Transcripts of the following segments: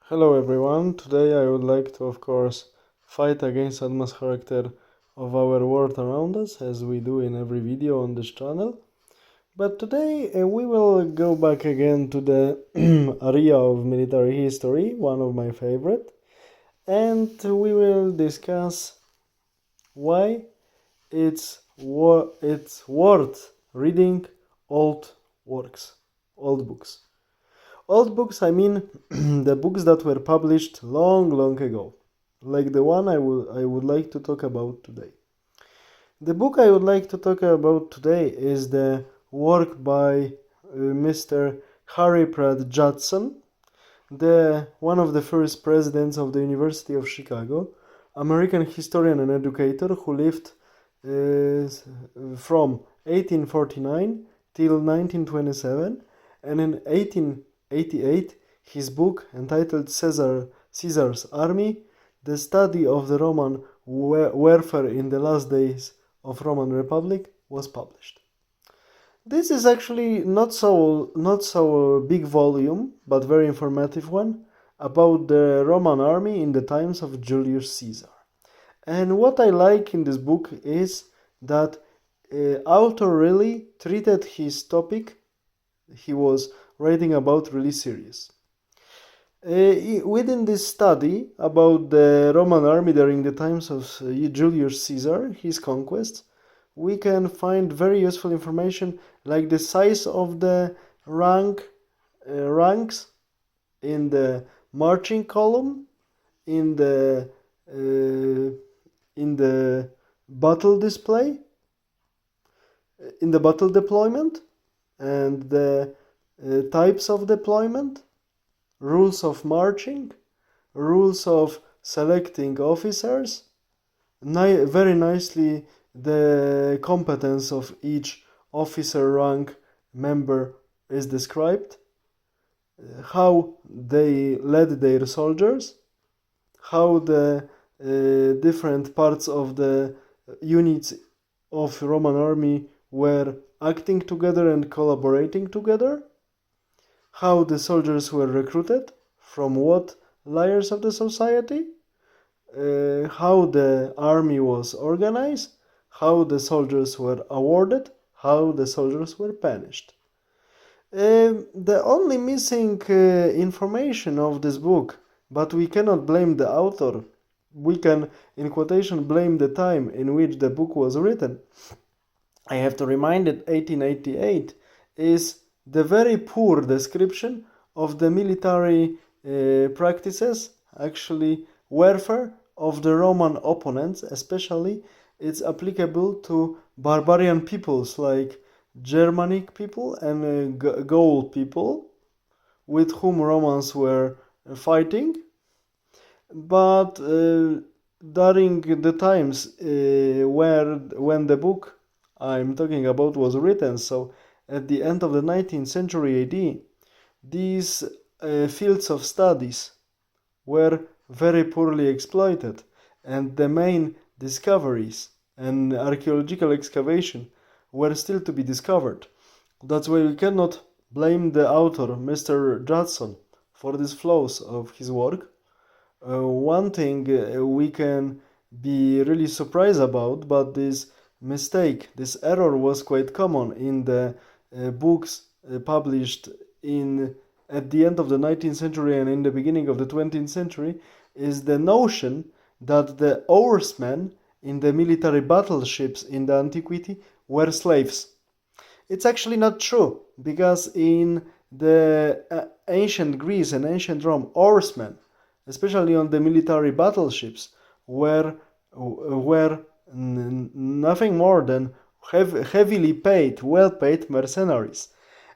Hello everyone, today I would like to of course fight against Adma's character of our world around us as we do in every video on this channel. But today we will go back again to the area of military history, one of my favorite, and we will discuss why it's worth reading old works, old books. Old books, I mean the books that were published long ago, like the one I would like to talk about today. The book I would like to talk about today is the work by Mr. Harry Pratt Judson, one of the first presidents of the University of Chicago, American historian and educator who lived from 1849 till 1927, and in 1888 his book entitled Caesar's Army, the study of the Roman warfare in the last days of Roman Republic, was published. This is actually not so big volume, but very informative one about the Roman army in the times of Julius Caesar. And what I like in this book is that author really treated his topic he was writing about really serious. Within this study about the Roman army during the times of Julius Caesar, his conquests, we can find very useful information like the size of the ranks in the marching column, in the battle display, in the battle deployment, and the types of deployment, rules of marching, rules of selecting officers, very nicely the competence of each officer rank member is described, how they led their soldiers, how the different parts of the units of Roman army were acting together and collaborating together, how the soldiers were recruited, from what layers of the society, how the army was organized, how the soldiers were awarded, how the soldiers were punished. The only missing information of this book, but we cannot blame the author, we can, in quotation, blame the time in which the book was written. I have to remind that 1888 is the very poor description of the military practices, actually warfare of the Roman opponents, especially it's applicable to barbarian peoples like Germanic people and Gaul people with whom Romans were fighting. But during the times when the book I'm talking about was written, so at the end of the 19th century AD, these fields of studies were very poorly exploited, and the main discoveries and archaeological excavation were still to be discovered. That's why we cannot blame the author, Mr. Judson, for these flaws of his work. One thing we can be really surprised about, but this mistake, this error was quite common in the books published at the end of the 19th century and in the beginning of the 20th century, is the notion that the oarsmen in the military battleships in the antiquity were slaves. It's actually not true, because in the ancient Greece and ancient Rome, oarsmen, especially on the military battleships, were nothing more than heavily paid, well-paid mercenaries.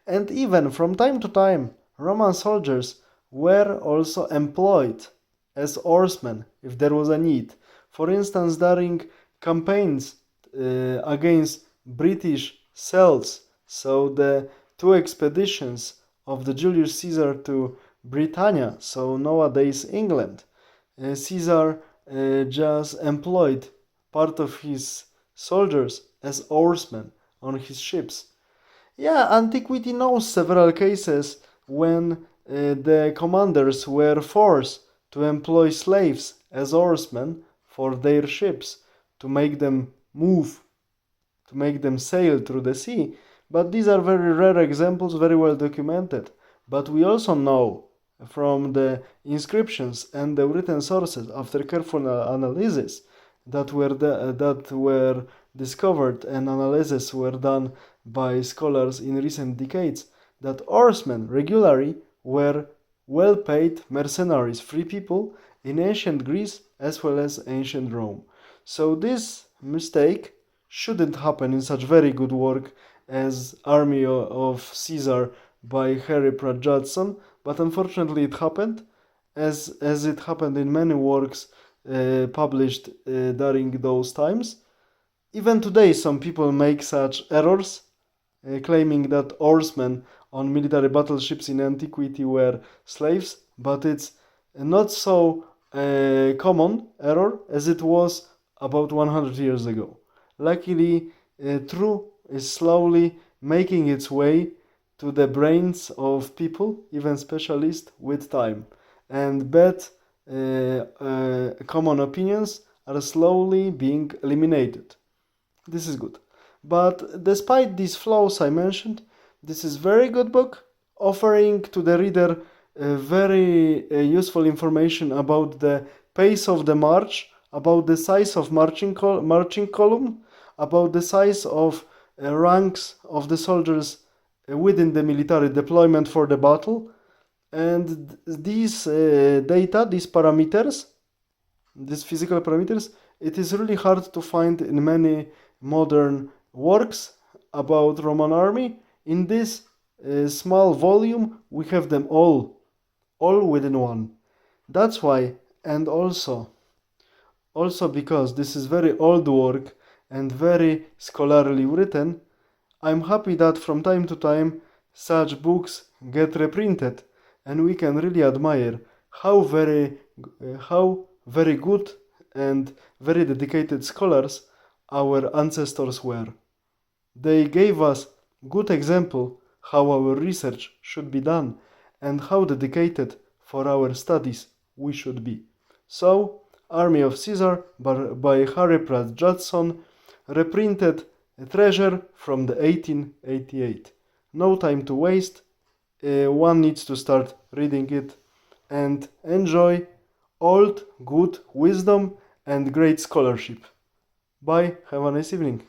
And even from time to time, Roman soldiers were also employed as oarsmen if there was a need. For instance, during campaigns against British Celts, so the two expeditions of the Julius Caesar to Britannia, so nowadays England, Caesar just employed part of his soldiers as oarsmen on his ships. Yeah, antiquity knows several cases when the commanders were forced to employ slaves as oarsmen for their ships to make them move, to make them sail through the sea. But these are very rare examples, very well documented. But we also know from the inscriptions and the written sources, after careful analysis that were discovered and analysis were done by scholars in recent decades, that oarsmen regularly were well-paid mercenaries, free people in ancient Greece as well as ancient Rome. So this mistake shouldn't happen in such very good work as Army of Caesar by Harry Pratt Judson, but unfortunately it happened, as it happened in many works published during those times. Even today, some people make such errors, claiming that oarsmen on military battleships in antiquity were slaves, but it's not so common error as it was about 100 years ago. Luckily, truth is slowly making its way to the brains of people, even specialists, with time. And bad common opinions are slowly being eliminated. This is good. But despite these flaws I mentioned, this is very good book, offering to the reader very useful information about the pace of the march, about the size of marching column, about the size of ranks of the soldiers within the military deployment for the battle. And these data, these parameters, these physical parameters, it is really hard to find in many modern works about Roman army. In this small volume, we have them all within one. That's why, and also because this is very old work and very scholarly written, I'm happy that from time to time such books get reprinted and we can really admire how very good and very dedicated scholars our ancestors were. They gave us good example how our research should be done and how dedicated for our studies we should be. So, Army of Caesar by Harry Pratt Judson, reprinted a treasure from the 1888. No time to waste. One needs to start reading it and enjoy old, good wisdom and great scholarship. Bye, have a nice evening.